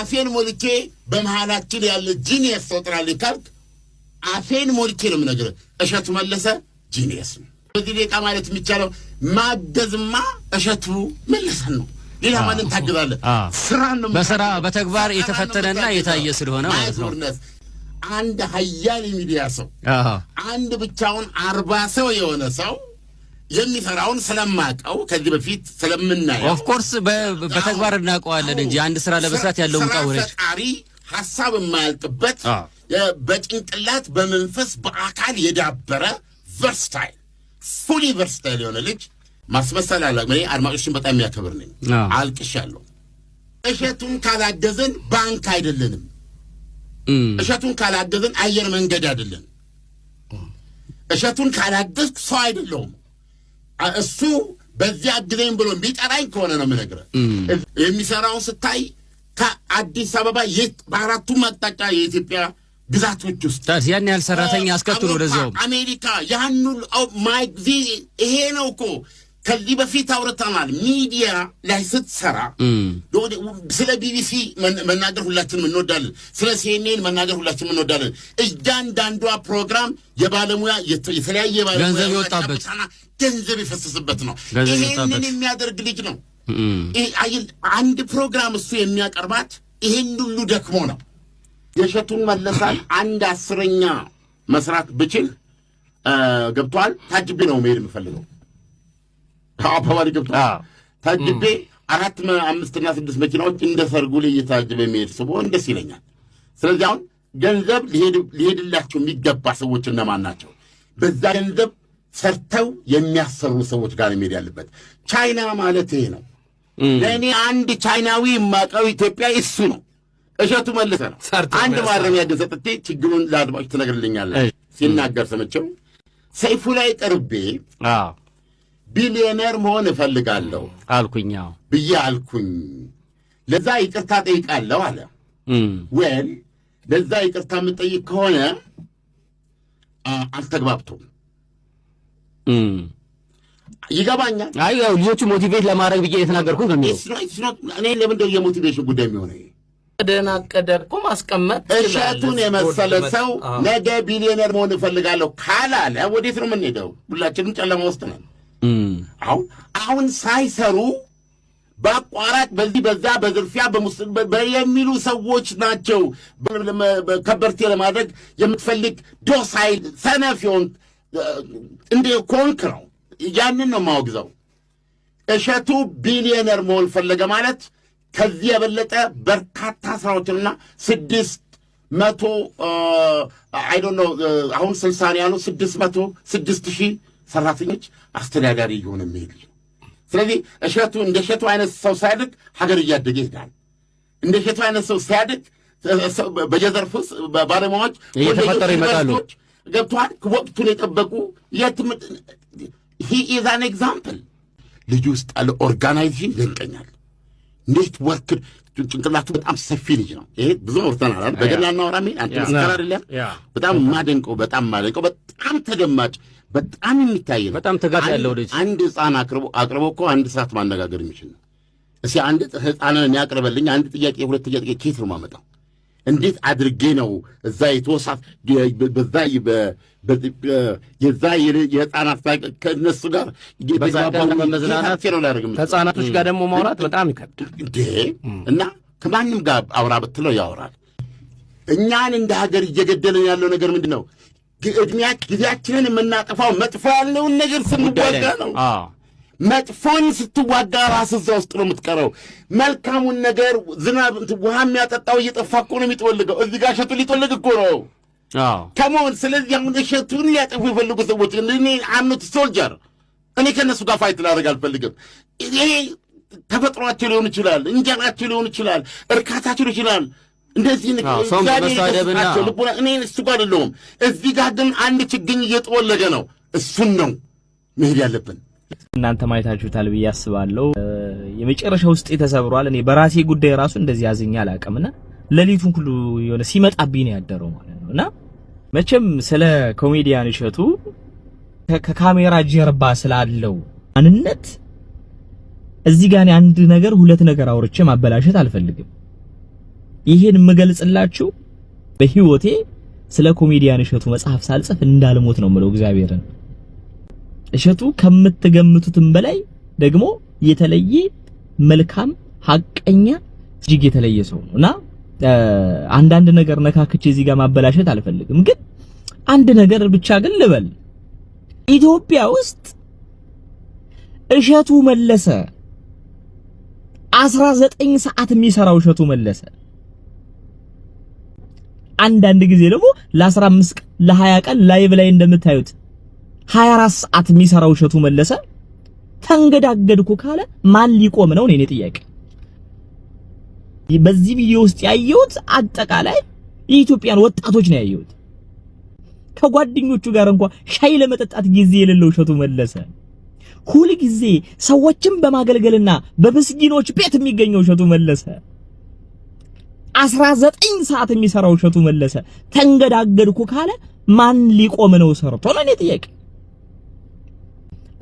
አፌን ሞልቼ በመሃላችን ያለ ጂኒየስ ተወጥራልኝ ካልክ አፌን ሞልቼ ነው የምነግርህ። እሸቱ መለሰ ጂኒየስ ነው። በዚህ ደቂቃ ማለት የሚቻለው ማገዝማ እሸቱ መለሰን ነው። ሌላ ማንን ታግዛለህ? ስራ ነው በስራ በተግባር የተፈተነና የታየ ስለሆነ ማለት ነው። አንድ ሀያል ሚዲያ ሰው አንድ ብቻውን 40 ሰው የሆነ ሰው የሚሰራውን ስለማቀው ከዚህ በፊት ስለምናየው ኦፍ ኮርስ በተግባር እናውቀዋለን እንጂ አንድ ስራ ለመስራት ያለው ሙቃወረች አሪ ሐሳብ የማያልቅበት በጭንቅላት በመንፈስ በአካል የዳበረ ቨርሳታይል ፉሊ ቨርሳታይል የሆነ ልጅ ማስመሰል አለ። እኔ አድማጮችን በጣም የሚያከብር ነኝ። አልቅሻለሁ። እሸቱን ካላገዘን ባንክ አይደለንም። እሸቱን ካላገዘን አየር መንገድ አይደለም። እሸቱን ካላገዝክ ሰው አይደለሁም። እሱ በዚያ አግዘኝ ብሎ ቢጠራኝ ከሆነ ነው የምነግርህ። የሚሰራውን ስታይ ከአዲስ አበባ በአራቱም አቅጣጫ የኢትዮጵያ ግዛቶች ውስጥ ያን ያህል ሰራተኛ አስከትሎ ወደዛው አሜሪካ ያንኑ ማይክ ይሄ ነው እኮ ከዚህ በፊት አውርተናል። ሚዲያ ላይ ስትሰራ ስለ ቢቢሲ መናገር ሁላችንም እንወዳለን። ስለ ሲኤንኤን መናገር ሁላችንም እንወዳለን። እያንዳንዷ ፕሮግራም የባለሙያ የተለያየ ባለሙያ ገንዘብ ይወጣበት ገንዘብ ይፈሰስበት ነው። ይሄንን የሚያደርግ ልጅ ነው። አንድ ፕሮግራም እሱ የሚያቀርባት ይሄን ሁሉ ደክሞ ነው። የእሸቱን መለሳል 1/10 መስራት ብችል ገብቷል። ታጅቤ ነው መሄድ የምፈልገው። አባባሪ ገብቷል። ታጅቤ 4፣ 5 እና 6 መኪናዎች እንደ ሰርጉ ላይ እየታጀበ የሚሄድ ሰው ደስ ይለኛል። ስለዚህ አሁን ገንዘብ ሊሄድላቸው የሚገባ ሰዎች እነማን ናቸው? በዛ ገንዘብ ሰርተው የሚያሰሩ ሰዎች ጋር የሚሄድ ያለበት። ቻይና ማለት ይሄ ነው። ለእኔ አንድ ቻይናዊ የማውቀው ኢትዮጵያ እሱ ነው፣ እሸቱ መለሰ ነው። አንድ ማረሚያ ግን ሰጥቼ ችግሩን ለአድማጮች ትነግርልኛለህ። ሲናገር ሰምቼው ሰይፉ ላይ ቀርቤ ቢሊዮነር መሆን እፈልጋለሁ ብዬ አልኩኝ። ለዛ ይቅርታ ጠይቃለሁ አለ። ወል ለዛ ይቅርታ የምጠይቅ ከሆነ አልተግባብቶም። ይገባኛል። አይ ያው ልጆቹ ሞቲቬት ለማድረግ ብዬ የተናገርኩት ነው የሚለው። እኔ ለምንድነው የሞቲቬሽን ጉዳይ የሚሆነው? ደናቀደርኩ ማስቀመጥ እሸቱን የመሰለ ሰው ነገ ቢሊዮነር መሆን እፈልጋለሁ ካላለ ወዴት ነው የምንሄደው? ሁላችንም ጨለማ ውስጥ ነን። አሁን ሳይሰሩ በአቋራጭ በዚህ በዛ በዝርፊያ በሙስና የሚሉ ሰዎች ናቸው። ከበርቴ ለማድረግ የምትፈልግ ዶሳይል ሰነፍ ይሆን እንደ ኮንክ ነው። ያንን ነው የማወግዘው። እሸቱ ቢሊዮነር መሆን ፈለገ ማለት ከዚህ የበለጠ በርካታ ስራዎችንና 600 አይ ዶንት ኖ አሁን 60 ያለው 600,000 ሰራተኞች አስተዳዳሪ የሆነ የሚሄድ። ስለዚህ እሸቱ እንደ እሸቱ አይነት ሰው ሲያድግ ሀገር እያደገ ይሄዳል። እንደ እሸቱ አይነት ሰው ሲያድግ በየዘርፉ ባለሙያዎች እየተፈጠሩ ይመጣሉ። ገብቷል። ወቅቱን የጠበቁ ሂ ኢዝ አን ኤግዛምፕል። ልጁ ውስጥ ያለ ኦርጋናይዜሽን ይደንቀኛል። እንዴት ወርክ ጭንቅላቱ በጣም ሰፊ ልጅ ነው። ይሄ ብዙ ወርተናል። በገና እናወራ ምን አንተ መስከራ አይደለም። በጣም ማደንቀው በጣም ተደማጭ በጣም የሚታይ ነው። በጣም ተጋጥ ያለው ልጅ አንድ ህፃን አቅርቦ እኮ አንድ ሰዓት ማነጋገር የሚችል ነው። እስኪ አንድ ህፃንን የሚያቀርበልኝ አንድ ጥያቄ 2 ጥያቄ ከየት ነው የማመጣው? እንዴት አድርጌ ነው እዛ የተወሳት የዛ የህፃናት ከእነሱ ጋር ከህፃናቶች ጋር ደግሞ ማውራት በጣም ይከብዳል እና ከማንም ጋር አውራ ብትለው ያወራል። እኛን እንደ ሀገር እየገደለን ያለው ነገር ምንድን ነው? ጊዜያችንን የምናጠፋው መጥፎ ያለውን ነገር ስንዋጋ ነው። መጥፎን ስትዋጋ ራስህ እዛ ውስጥ ነው የምትቀረው። መልካሙን ነገር ዝናብ ውሃ የሚያጠጣው እየጠፋ እኮ ነው የሚጠወልገው። እዚህ ጋር እሸቱን ሊጠወልግ እኮ ነው ከመሆን። ስለዚህ አሁን እሸቱን ሊያጠፉ የፈልጉ ሰዎች እኔ አምኖት ሶልጀር እኔ ከእነሱ ጋር ፋይት ላደርግ አልፈልግም። ይሄ ተፈጥሯቸው ሊሆን ይችላል፣ እንጀራቸው ሊሆን ይችላል፣ እርካታቸው ሊሆን ይችላል። እንደዚህ ልቡና እኔ እሱ ጋር አይደለሁም። እዚህ ጋር ግን አንድ ችግኝ እየጠወለገ ነው። እሱን ነው መሄድ ያለብን። እናንተ ማየታችሁታል ብዬ አስባለሁ። የመጨረሻ ውስጥ ተሰብሯል። እኔ በራሴ ጉዳይ ራሱ እንደዚህ ያዘኛ አላቀምና ለሊቱን ሁሉ የሆነ ሲመጣብኝ ነው ያደረው ማለት ነውና መቼም ስለ ኮሜዲያን እሸቱ ከካሜራ ጀርባ ስላለው አንነት እዚህ ጋር አንድ ነገር 2 ነገር አውርቼ ማበላሸት አልፈልግም። ይሄን የምገልጽላችሁ በህይወቴ ስለ ኮሜዲያን እሸቱ መጽሐፍ ሳልጽፍ እንዳልሞት ነው የምለው እግዚአብሔርን። እሸቱ ከምትገምቱትም በላይ ደግሞ የተለየ መልካም ሐቀኛ እጅግ የተለየ ሰው ነውና አንዳንድ ነገር ነካክቼ እዚህ ጋር ማበላሸት አልፈልግም። ግን አንድ ነገር ብቻ ግን ልበል። ኢትዮጵያ ውስጥ እሸቱ መለሰ 19 ሰዓት የሚሰራው እሸቱ መለሰ አንዳንድ ጊዜ ደግሞ ለ15 ቀን ለ20 ቀን ላይቭ ላይ እንደምታዩት 24 ሰዓት የሚሰራው እሸቱ መለሰ ተንገዳገድኩ ካለ ማን ሊቆም ነው? እኔ ጥያቄ በዚህ ቪዲዮ ውስጥ ያየሁት አጠቃላይ የኢትዮጵያን ወጣቶች ነው ያየሁት። ከጓደኞቹ ጋር እንኳን ሻይ ለመጠጣት ጊዜ የሌለው እሸቱ መለሰ ሁሉ ጊዜ ሰዎችን በማገልገልና በምስኪኖች ቤት የሚገኘው እሸቱ መለሰ 19 ሰዓት የሚሰራው እሸቱ መለሰ ተንገዳገድኩ ካለ ማን ሊቆም ነው ሰርቶ ነው? እኔ ጥያቄ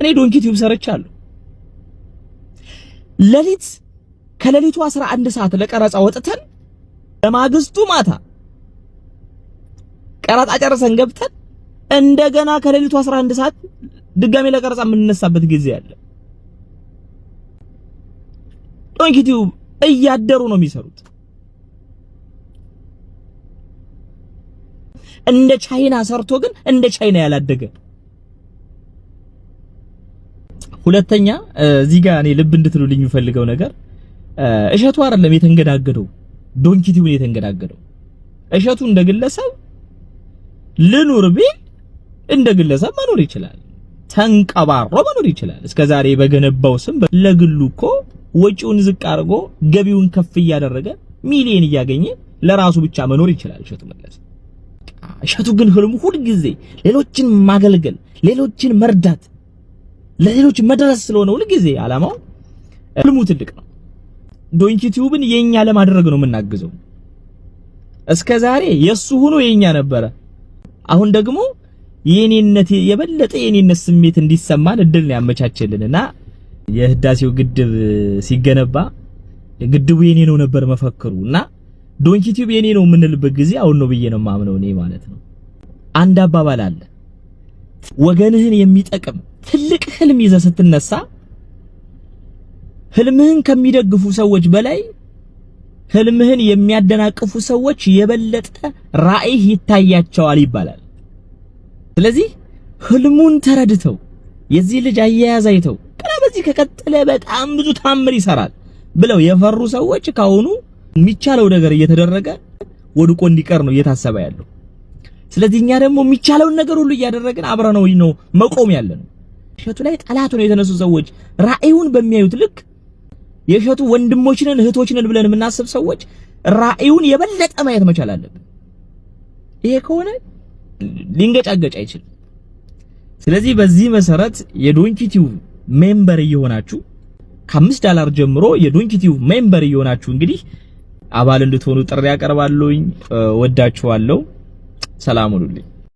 እኔ ዶንኪ ቲዩብ ሰርቻለሁ። ከሌሊቱ 11 ሰዓት ለቀረጻ ወጥተን በማግስቱ ማታ ቀረጻ ጨርሰን ገብተን እንደገና ከሌሊቱ 11 ሰዓት ድጋሜ ለቀረጻ የምንነሳበት ጊዜ አለ። ዶንኪ ቲዩብ እያደሩ ነው የሚሰሩት። እንደ ቻይና ሰርቶ ግን እንደ ቻይና ያላደገ። ሁለተኛ እዚህ ጋር እኔ ልብ እንድትሉልኝ የምፈልገው ነገር እሸቱ አይደለም የተንገዳገደው፣ ዶንኪ ቲዩብ ነው የተንገዳገደው። እሸቱ እንደ ግለሰብ ልኑር ቢል እንደ ግለሰብ መኖር ይችላል፣ ተንቀባሮ መኖር ይችላል። እስከዛሬ በገነባው ስም ለግሉ እኮ ወጪውን ዝቅ አድርጎ ገቢውን ከፍ እያደረገ ሚሊዮን እያገኘ ለራሱ ብቻ መኖር ይችላል እሸቱ መለሰ። እሸቱ ግን ህልሙ ሁሉ ጊዜ ሌሎችን ማገልገል፣ ሌሎችን መርዳት፣ ለሌሎች መድረስ ስለሆነ ሁሉ ጊዜ አላማው ህልሙ ትልቅ ነው። ዶንኪ ቲዩብን የኛ ለማድረግ ነው የምናግዘው። እስከዛሬ የሱ ሆኖ የኛ ነበረ። አሁን ደግሞ የኔነት የበለጠ የኔነት ስሜት እንዲሰማን እድል ነው ያመቻቸልንና የህዳሴው ግድብ ሲገነባ ግድቡ የኔ ነው ነበር መፈክሩና ዶንኪ ቲዩብ የኔ ነው የምንልበት ጊዜ አሁን ነው ብዬ ነው ማምነው እኔ ማለት ነው። አንድ አባባል አለ፣ ወገንህን የሚጠቅም ትልቅ ህልም ይዘህ ስትነሳ ህልምህን ከሚደግፉ ሰዎች በላይ ህልምህን የሚያደናቅፉ ሰዎች የበለጠ ራዕይ ይታያቸዋል ይባላል። ስለዚህ ህልሙን ተረድተው የዚህ ልጅ አያያዝ አይተው ቀና በዚህ ከቀጠለ በጣም ብዙ ታምር ይሰራል ብለው የፈሩ ሰዎች ካሁኑ የሚቻለው ነገር እየተደረገ ወድቆ እንዲቀር ነው እየታሰበ ያለው። ስለዚህ እኛ ደግሞ የሚቻለውን ነገር ሁሉ እያደረግን አብረነው ነው መቆም ያለነው። እሸቱ ላይ ጠላት ነው የተነሱ ሰዎች ራዕዩን በሚያዩት ልክ የእሸቱ ወንድሞችንን እህቶችንን ብለን የምናስብ ሰዎች ራዕዩን የበለጠ ማየት መቻል አለብን። ይሄ ከሆነ ሊንገጫገጭ አይችልም። ስለዚህ በዚህ መሰረት የዶንኪ ቲዩብ ሜምበር እየሆናችሁ $5 ጀምሮ የዶንኪ ቲዩብ ሜምበር እየሆናችሁ እንግዲህ አባል እንድትሆኑ ጥሪ ያቀርባለሁኝ። ወዳችኋለሁ። ሰላም ሁኑልኝ።